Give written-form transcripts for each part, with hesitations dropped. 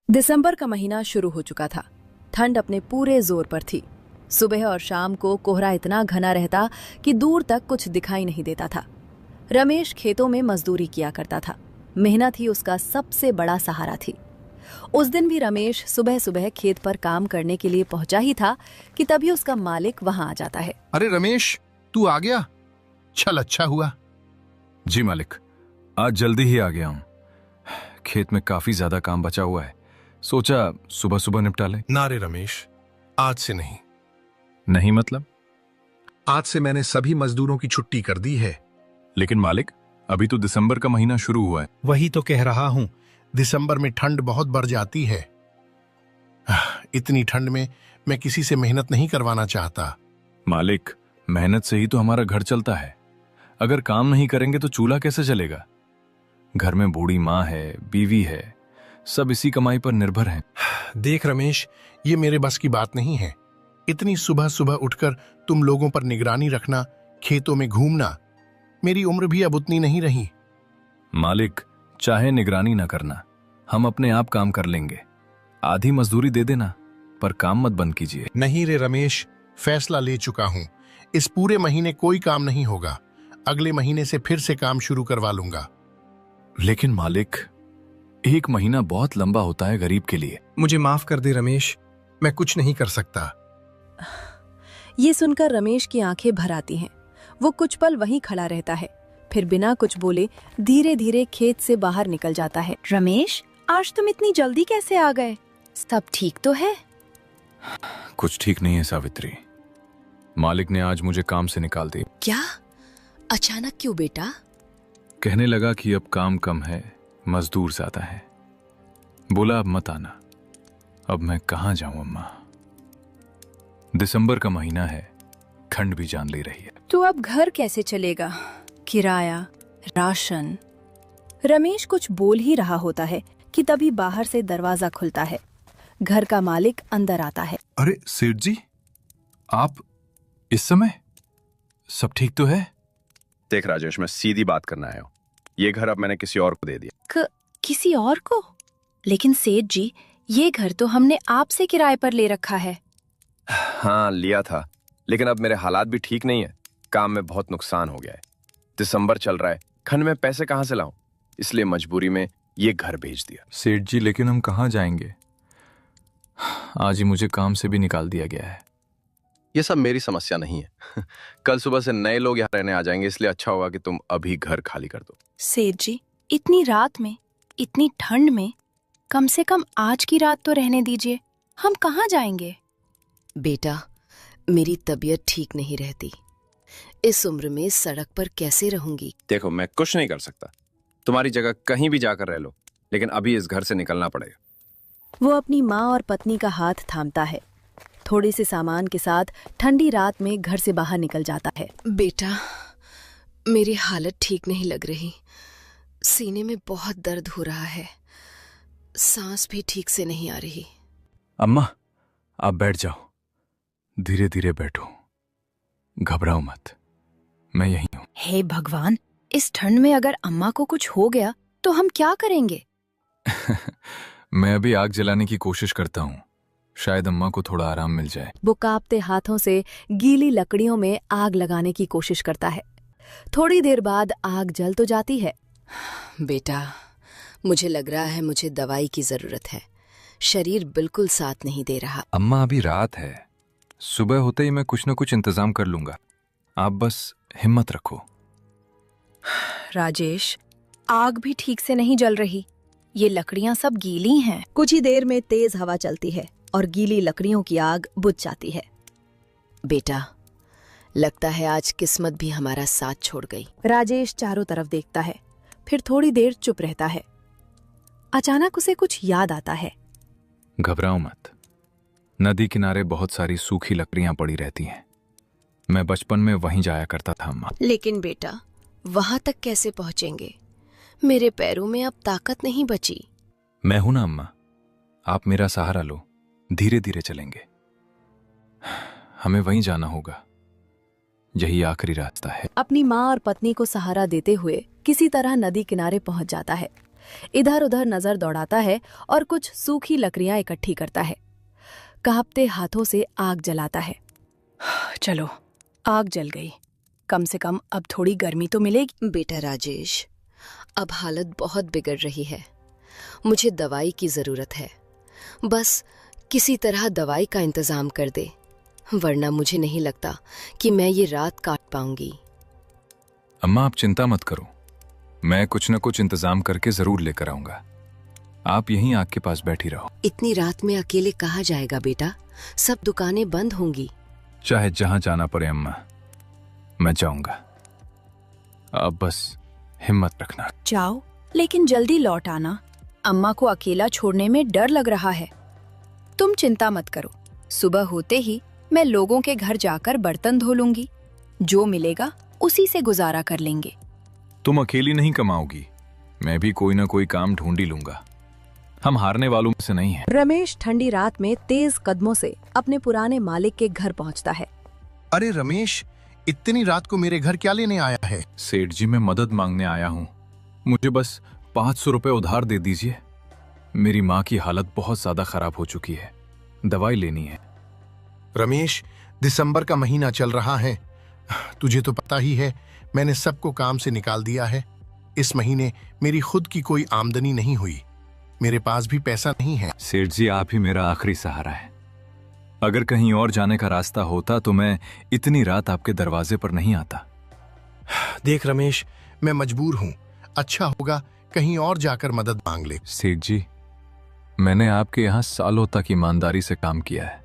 दिसंबर का महीना शुरू हो चुका था। ठंड अपने पूरे जोर पर थी। सुबह और शाम को कोहरा इतना घना रहता कि दूर तक कुछ दिखाई नहीं देता था। रमेश खेतों में मजदूरी किया करता था। मेहनत ही उसका सबसे बड़ा सहारा थी। उस दिन भी रमेश सुबह सुबह खेत पर काम करने के लिए पहुंचा ही था कि तभी उसका मालिक वहां आ जाता है। अरे रमेश, तू आ गया? चल, अच्छा हुआ। जी मालिक, आज जल्दी ही आ गया हूँ। खेत में काफी ज्यादा काम बचा हुआ है, सोचा सुबह सुबह निपटा ले। ना रे रमेश, आज से नहीं। नहीं मतलब? आज से मैंने सभी मजदूरों की छुट्टी कर दी है। लेकिन मालिक, अभी तो दिसंबर का महीना शुरू हुआ है। वही तो कह रहा हूं, दिसंबर में ठंड बहुत बढ़ जाती है। इतनी ठंड में मैं किसी से मेहनत नहीं करवाना चाहता। मालिक, मेहनत से ही तो हमारा घर चलता है। अगर काम नहीं करेंगे तो चूल्हा कैसे चलेगा? घर में बूढ़ी माँ है, बीवी है, सब इसी कमाई पर निर्भर हैं। देख रमेश, ये मेरे बस की बात नहीं है। इतनी सुबह सुबह उठकर तुम लोगों पर निगरानी रखना, खेतों में घूमना, मेरी उम्र भी अब उतनी नहीं रही। मालिक, चाहे निगरानी न करना, हम अपने आप काम कर लेंगे। आधी मजदूरी दे देना, पर काम मत बंद कीजिए। नहीं रे रमेश, फैसला ले चुका हूं। इस पूरे महीने कोई काम नहीं होगा। अगले महीने से फिर से काम शुरू करवा लूंगा। लेकिन मालिक, एक महीना बहुत लंबा होता है गरीब के लिए। मुझे माफ कर दे रमेश, मैं कुछ नहीं कर सकता। ये सुनकर रमेश की आंखें भर आती हैं। वो कुछ पल वहीं खड़ा रहता है, फिर बिना कुछ बोले धीरे धीरे खेत से बाहर निकल जाता है। रमेश, आज तुम इतनी जल्दी कैसे आ गए? सब ठीक तो है? कुछ ठीक नहीं है सावित्री। मालिक ने आज मुझे काम से निकाल दिया। क्या? अचानक क्यों बेटा? कहने लगा कि अब काम कम है, मजदूर ज्यादा है। बोला अब मत आना। अब मैं कहां जाऊं अम्मा? दिसंबर का महीना है, ठंड भी जान ले रही है। तो अब घर कैसे चलेगा? किराया, राशन। रमेश कुछ बोल ही रहा होता है कि तभी बाहर से दरवाजा खुलता है। घर का मालिक अंदर आता है। अरे सेठ जी, आप इस समय? सब ठीक तो है? देख राजेश, मैं सीधी बात करना आया हूँ। ये घर अब मैंने किसी और को दे दिया। किसी और को? लेकिन सेठ जी, ये घर तो हमने आपसे किराए पर ले रखा है। हाँ, लिया था, लेकिन अब मेरे हालात भी ठीक नहीं है। काम में बहुत नुकसान हो गया है। दिसंबर चल रहा है, खन में पैसे कहाँ से लाऊं? इसलिए मजबूरी में ये घर भेज दिया। सेठ जी, लेकिन हम कहाँ जाएंगे? आज ही मुझे काम से भी निकाल दिया गया है। ये सब मेरी समस्या नहीं है। कल सुबह से नए लोग यहाँ रहने आ जाएंगे, इसलिए अच्छा होगा कि तुम अभी घर खाली कर दो। सेठ जी, इतनी रात में, इतनी ठंड में, कम से कम आज की रात तो रहने दीजिए। हम कहाँ जाएंगे? बेटा, मेरी तबीयत ठीक नहीं रहती। इस उम्र में सड़क पर कैसे रहूंगी? देखो, मैं कुछ नहीं कर सकता। तुम्हारी जगह कहीं भी जाकर रह लो, लेकिन अभी इस घर से निकलना पड़ेगा। वो अपनी माँ और पत्नी का हाथ थामता है। थोड़ी सी सामान के साथ ठंडी रात में घर से बाहर निकल जाता है। बेटा, मेरी हालत ठीक नहीं लग रही। सीने में बहुत दर्द हो रहा है। सांस भी ठीक से नहीं आ रही। अम्मा, आप बैठ जाओ। धीरे धीरे बैठो, घबराओ मत, मैं यहीं हूं। हे भगवान, इस ठंड में अगर अम्मा को कुछ हो गया तो हम क्या करेंगे? मैं अभी आग जलाने की कोशिश करता हूँ, शायद अम्मा को थोड़ा आराम मिल जाए। वो कांपते हाथों से गीली लकड़ियों में आग लगाने की कोशिश करता है। थोड़ी देर बाद आग जल तो जाती है। बेटा, मुझे लग रहा है मुझे दवाई की जरूरत है। शरीर बिल्कुल साथ नहीं दे रहा। अम्मा, अभी रात है, सुबह होते ही मैं कुछ न कुछ इंतजाम कर लूंगा। आप बस हिम्मत रखो। राजेश, आग भी ठीक से नहीं जल रही। ये लकड़ियां सब गीली हैं। कुछ ही देर में तेज हवा चलती है और गीली लकड़ियों की आग बुझ जाती है। बेटा, लगता है आज किस्मत भी हमारा साथ छोड़ गई। राजेश चारों तरफ देखता है, फिर थोड़ी देर चुप रहता है। अचानक उसे कुछ याद आता है। घबराओ मत, नदी किनारे बहुत सारी सूखी लकड़ियां पड़ी रहती हैं। मैं बचपन में वहीं जाया करता था अम्मा। लेकिन बेटा, वहां तक कैसे पहुंचेंगे? मेरे पैरों में अब ताकत नहीं बची। मैं हूं ना अम्मा, आप मेरा सहारा लो, धीरे धीरे चलेंगे। हमें वहीं जाना होगा, यही आखिरी रास्ता है। अपनी माँ और पत्नी को सहारा देते हुए किसी तरह नदी किनारे पहुंच जाता है। इधर उधर नजर दौड़ाता है और कुछ सूखी लकड़ियां इकट्ठी करता है। कांपते हाथों से आग जलाता है। चलो, आग जल गई, कम से कम अब थोड़ी गर्मी तो मिलेगी। बेटा राजेश, अब हालत बहुत बिगड़ रही है। मुझे दवाई की जरूरत है। बस किसी तरह दवाई का इंतजाम कर दे, वरना मुझे नहीं लगता कि मैं ये रात काट पाऊंगी। अम्मा, आप चिंता मत करो, मैं कुछ न कुछ इंतजाम करके जरूर लेकर आऊंगा। आप यहीं आग के पास बैठी रहो। इतनी रात में अकेले कहाँ जाएगा बेटा? सब दुकानें बंद होंगी। चाहे जहां जाना पड़े अम्मा, मैं जाऊंगा। अब बस हिम्मत रखना। जाओ, लेकिन जल्दी लौट आना। अम्मा को अकेला छोड़ने में डर लग रहा है। तुम चिंता मत करो, सुबह होते ही मैं लोगों के घर जाकर बर्तन धो लूंगी। जो मिलेगा उसी से गुजारा कर लेंगे। तुम अकेली नहीं कमाओगी, मैं भी कोई ना कोई काम ढूंढ ही लूंगा। हम हारने वालों में से नहीं हैं। रमेश ठंडी रात में तेज कदमों से अपने पुराने मालिक के घर पहुंचता है। अरे रमेश, इतनी रात को मेरे घर क्या लेने आया है? सेठ जी, मैं मदद मांगने आया हूँ। मुझे बस 500 रुपए उधार दे दीजिए। मेरी माँ की हालत बहुत ज्यादा खराब हो चुकी है, दवाई लेनी है। रमेश, दिसंबर का महीना चल रहा है, तुझे तो पता ही है मैंने सबको काम से निकाल दिया है। इस महीने मेरी खुद की कोई आमदनी नहीं हुई, मेरे पास भी पैसा नहीं है। सेठ जी, आप ही मेरा आखिरी सहारा है। अगर कहीं और जाने का रास्ता होता तो मैं इतनी रात आपके दरवाजे पर नहीं आता। देख रमेश, मैं मजबूर हूं, अच्छा होगा कहीं और जाकर मदद मांग ले। सेठ जी, मैंने आपके यहां सालों तक ईमानदारी से काम किया है,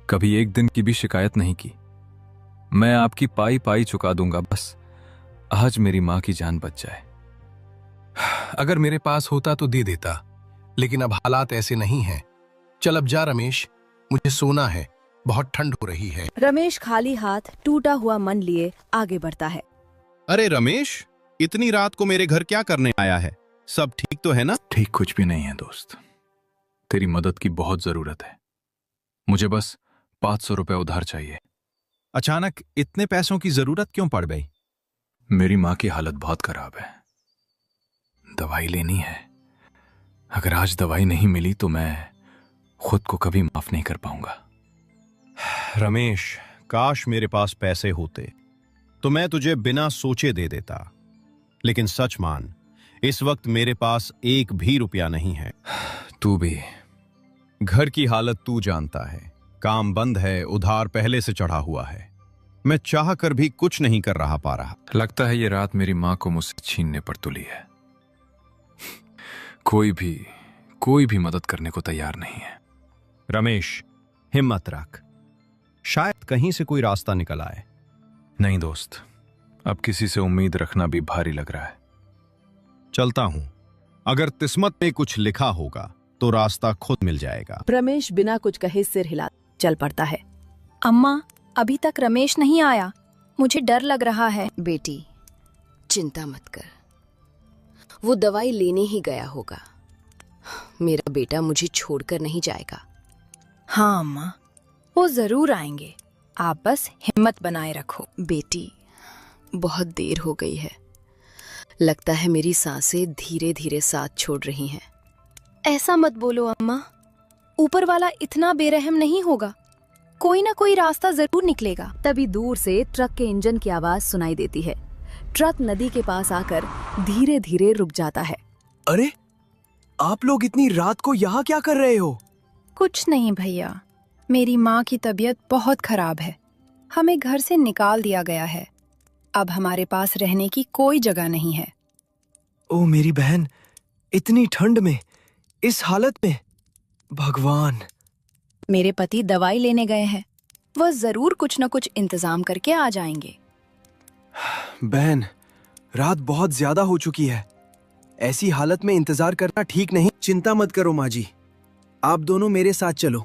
कभी एक दिन की भी शिकायत नहीं की। मैं आपकी पाई पाई चुका दूंगा, बस आज मेरी मां की जान बच जाए। अगर मेरे पास होता तो दे देता, लेकिन अब हालात ऐसे नहीं हैं। चल अब जा रमेश, मुझे सोना है, बहुत ठंड हो रही है। रमेश खाली हाथ टूटा हुआ मन लिए आगे बढ़ता है। अरे रमेश, इतनी रात को मेरे घर क्या करने आया है? सब ठीक तो है ना? ठीक कुछ भी नहीं है दोस्त, तेरी मदद की बहुत जरूरत है। मुझे बस 500 रुपए उधार चाहिए। अचानक इतने पैसों की जरूरत क्यों पड़ गई? मेरी मां की हालत बहुत खराब है, दवाई लेनी है। अगर आज दवाई नहीं मिली तो मैं खुद को कभी माफ नहीं कर पाऊंगा। रमेश, काश मेरे पास पैसे होते तो मैं तुझे बिना सोचे दे देता, लेकिन सच मान, इस वक्त मेरे पास एक भी रुपया नहीं है। तू भी? घर की हालत तू जानता है, काम बंद है, उधार पहले से चढ़ा हुआ है। मैं चाह कर भी कुछ नहीं कर रहा पा रहा। लगता है ये रात मेरी मां को मुझसे छीनने पर तुली है। कोई भी मदद करने को तैयार नहीं है। रमेश, हिम्मत रख, शायद कहीं से कोई रास्ता निकल आए। नहीं दोस्त, अब किसी से उम्मीद रखना भी भारी लग रहा है। चलता हूं, अगर किस्मत में कुछ लिखा होगा तो रास्ता खुद मिल जाएगा। रमेश बिना कुछ कहे सिर हिला चल पड़ता है। अम्मा, अभी तक रमेश नहीं आया, मुझे डर लग रहा है। बेटी, चिंता मत कर, वो दवाई लेने ही गया होगा। मेरा बेटा मुझे छोड़कर नहीं जाएगा। हाँ अम्मा, वो जरूर आएंगे, आप बस हिम्मत बनाए रखो। बेटी, बहुत देर हो गई है, लगता है मेरी सांसें धीरे धीरे साथ छोड़ रही हैं। ऐसा मत बोलो अम्मा, ऊपर वाला इतना बेरहम नहीं होगा, कोई ना कोई रास्ता जरूर निकलेगा। तभी दूर से ट्रक के इंजन की आवाज सुनाई देती है। ट्रक नदी के पास आकर धीरे धीरे रुक जाता है। अरे, आप लोग इतनी रात को यहाँ क्या कर रहे हो? कुछ नहीं भैया, मेरी माँ की तबीयत बहुत खराब है, हमें घर से निकाल दिया गया है। अब हमारे पास रहने की कोई जगह नहीं है। ओ मेरी बहन, इतनी ठंड में, इस हालत में, भगवान। मेरे पति दवाई लेने गए हैं, वह जरूर कुछ न कुछ इंतजाम करके आ जाएंगे। बहन, रात बहुत ज्यादा हो चुकी है, ऐसी हालत में इंतजार करना ठीक नहीं। चिंता मत करो माँ जी, आप दोनों मेरे साथ चलो,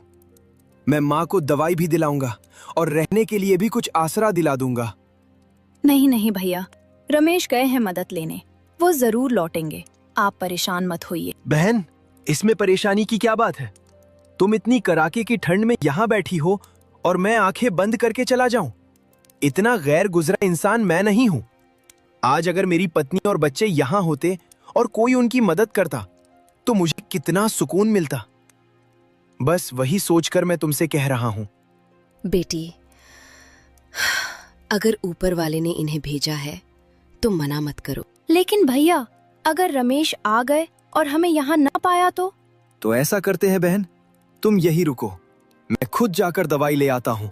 मैं माँ को दवाई भी दिलाऊंगा और रहने के लिए भी कुछ आसरा दिला दूंगा। नहीं नहीं भैया, रमेश गए हैं मदद लेने, वो जरूर लौटेंगे, आप परेशान मत होइए। बहन, इसमें परेशानी की क्या बात है? तुम इतनी कड़ाके की ठंड में यहाँ बैठी हो और मैं आंखें बंद करके चला जाऊं? इतना गैर गुजरा इंसान मैं नहीं हूं। आज अगर मेरी पत्नी और बच्चे यहाँ होते और कोई उनकी मदद करता तो मुझे कितना सुकून मिलता। बस वही सोचकर मैं तुमसे कह रहा हूं। बेटी, अगर ऊपर वाले ने इन्हें भेजा है तो मना मत करो। लेकिन भैया, अगर रमेश आ गए और हमें यहाँ ना पाया तो ऐसा करते हैं बहन, तुम यही रुको, मैं खुद जाकर दवाई ले आता हूँ।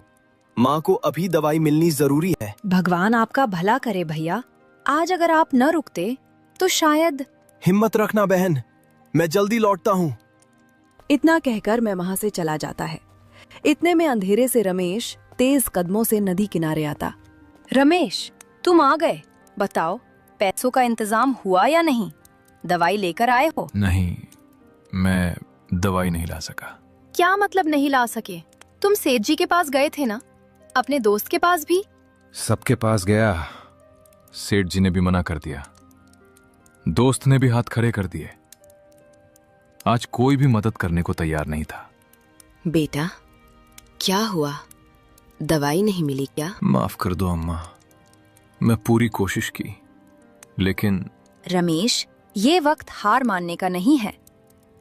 माँ को अभी दवाई मिलनी जरूरी है। भगवान आपका भला करे भैया। आज अगर आप न रुकते तो शायद। हिम्मत रखना बहन, मैं जल्दी लौटता हूँ। इतना कहकर मैं वहां से चला जाता है। इतने में अंधेरे से रमेश तेज कदमों से नदी किनारे आता। रमेश, तुम आ गए। बताओ, पैसों का इंतजाम हुआ या नहीं? दवाई लेकर आए हो? नहीं, मैं दवाई नहीं ला सका। क्या मतलब नहीं ला सके? तुम सेठ जी के पास गए थे ना, अपने दोस्त के पास भी? सबके पास गया, सेठ जी ने भी मना कर दिया, दोस्त ने भी हाथ खड़े कर दिए। आज कोई भी मदद करने को तैयार नहीं था। बेटा, क्या हुआ? दवाई नहीं मिली क्या? माफ कर दो अम्मा, मैं पूरी कोशिश की, लेकिन। रमेश, ये वक्त हार मानने का नहीं है।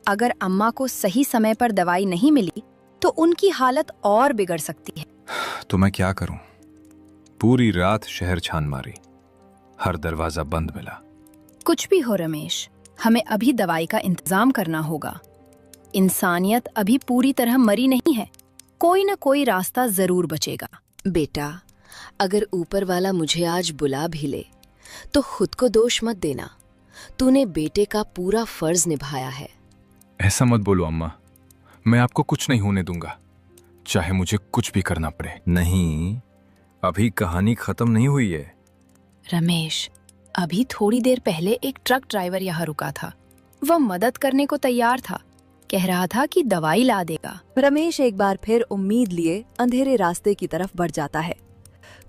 अगर अम्मा को सही समय पर दवाई नहीं मिली तो उनकी हालत और बिगड़ सकती है। तो मैं क्या करूं? पूरी रात शहर छान मारी, हर दरवाजा बंद मिला। कुछ भी हो रमेश, हमें अभी दवाई का इंतजाम करना होगा। इंसानियत अभी पूरी तरह मरी नहीं है, कोई न कोई रास्ता जरूर बचेगा। बेटा, अगर ऊपर वाला मुझे आज बुला भी ले तो खुद को दोष मत देना। तूने बेटे का पूरा फर्ज निभाया है। ऐसा मत बोलो अम्मा, मैं आपको कुछ नहीं होने दूंगा, चाहे मुझे कुछ भी करना पड़े। नहीं, अभी कहानी खत्म नहीं हुई है। रमेश, अभी थोड़ी देर पहले एक ट्रक ड्राइवर यहाँ रुका था। वह मदद करने को तैयार था, कह रहा था कि दवाई ला देगा। रमेश एक बार फिर उम्मीद लिए अंधेरे रास्ते की तरफ बढ़ जाता है।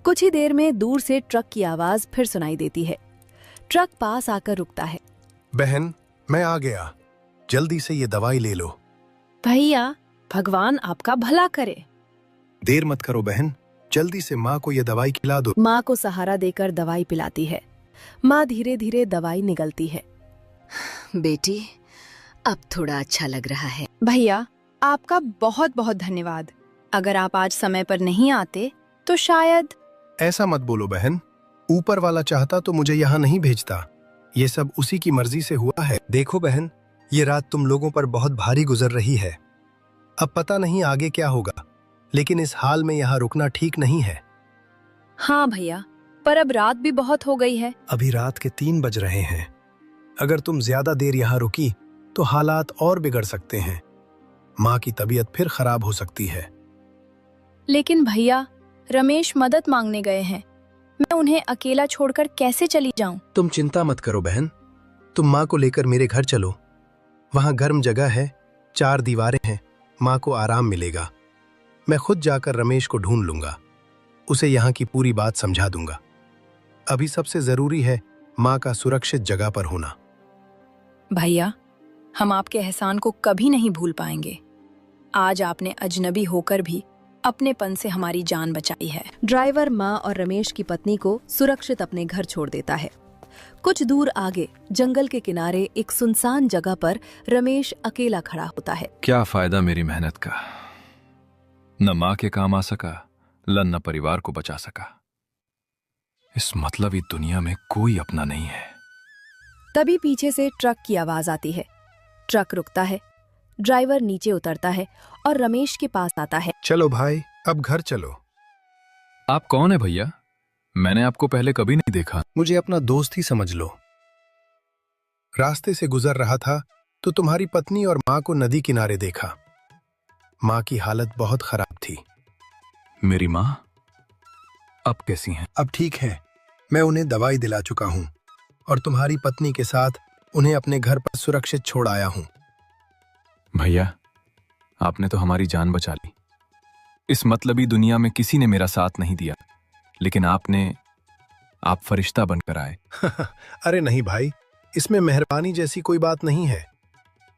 कुछ ही देर में दूर से ट्रक की आवाज फिर सुनाई देती है। ट्रक पास आकर रुकता है। बहन, मैं आ गया, जल्दी से ये दवाई ले लो। भैया, भगवान आपका भला करे। देर मत करो बहन, जल्दी से माँ को ये दवाई खिला दो। माँ को सहारा देकर दवाई पिलाती है। माँ धीरे धीरे दवाई निगलती है। बेटी, अब थोड़ा अच्छा लग रहा है। भैया, आपका बहुत बहुत धन्यवाद। अगर आप आज समय पर नहीं आते तो शायद। ऐसा मत बोलो बहन, ऊपर वाला चाहता तो मुझे यहाँ नहीं भेजता। ये सब उसी की मर्जी से हुआ है। देखो बहन, ये रात तुम लोगों पर बहुत भारी गुजर रही है। अब पता नहीं आगे क्या होगा, लेकिन इस हाल में यहाँ रुकना ठीक नहीं है। हाँ भैया, पर अब रात भी बहुत हो गई है। अभी रात के 3 बज रहे हैं। अगर तुम ज्यादा देर यहाँ रुकी तो हालात और बिगड़ सकते हैं। माँ की तबीयत फिर खराब हो सकती है। लेकिन भैया, रमेश मदद मांगने गए हैं। मैं उन्हें अकेला छोड़कर कैसे चली जाऊं? तुम चिंता मत करो बहन, तुम माँ को लेकर मेरे घर चलो। वहाँ गर्म जगह है, 4 दीवारें हैं, माँ को आराम मिलेगा। मैं खुद जाकर रमेश को ढूंढ लूंगा, उसे यहाँ की पूरी बात समझा दूंगा। अभी सबसे जरूरी है माँ का सुरक्षित जगह पर होना। भैया, हम आपके एहसान को कभी नहीं भूल पाएंगे। आज आपने अजनबी होकर भी अपनेपन से हमारी जान बचाई है। ड्राइवर माँ और रमेश की पत्नी को सुरक्षित अपने घर छोड़ देता है। कुछ दूर आगे जंगल के किनारे एक सुनसान जगह पर रमेश अकेला खड़ा होता है। क्या फायदा मेरी मेहनत का, न माँ के काम आ सका, न परिवार को बचा सका। इस मतलबी दुनिया में कोई अपना नहीं है। तभी पीछे से ट्रक की आवाज आती है। ट्रक रुकता है, ड्राइवर नीचे उतरता है और रमेश के पास आता है। चलो भाई, अब घर चलो। आप कौन है भैया? मैंने आपको पहले कभी नहीं देखा। मुझे अपना दोस्त ही समझ लो। रास्ते से गुजर रहा था तो तुम्हारी पत्नी और माँ को नदी किनारे देखा। माँ की हालत बहुत खराब थी। मेरी माँ अब कैसी हैं? अब ठीक है, मैं उन्हें दवाई दिला चुका हूँ और तुम्हारी पत्नी के साथ उन्हें अपने घर पर सुरक्षित छोड़ आया हूँ। भैया, आपने तो हमारी जान बचा ली। इस मतलबी दुनिया में किसी ने मेरा साथ नहीं दिया, लेकिन आप फरिश्ता बनकर आए। अरे नहीं भाई, इसमें मेहरबानी जैसी कोई बात नहीं है।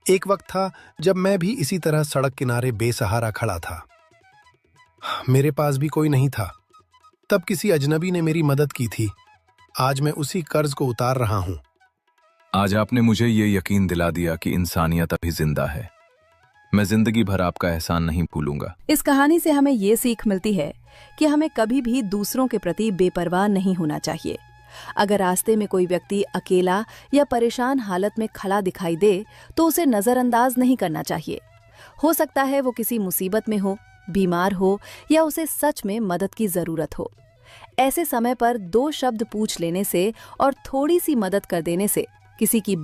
एक वक्त था जब मैं भी इसी तरह सड़क किनारे बेसहारा खड़ा था। मेरे पास भी कोई नहीं था। तब किसी अजनबी ने मेरी मदद की थी। आज मैं उसी कर्ज को उतार रहा हूं। आज आपने मुझे ये यकीन दिला दिया कि इंसानियत अभी जिंदा है। मैं जिंदगी भर आपका एहसान नहीं भूलूंगा। इस कहानी से हमें ये सीख मिलती है कि हमें कभी भी दूसरों के प्रति बेपरवाह नहीं होना चाहिए। अगर रास्ते में कोई व्यक्ति अकेला या परेशान हालत में खड़ा दिखाई दे तो उसे नजरअंदाज नहीं करना चाहिए। हो सकता है वो किसी मुसीबत में हो, बीमार हो या उसे सच में मदद की जरूरत हो। ऐसे समय पर 2 शब्द पूछ लेने से और थोड़ी सी मदद कर देने से किसी की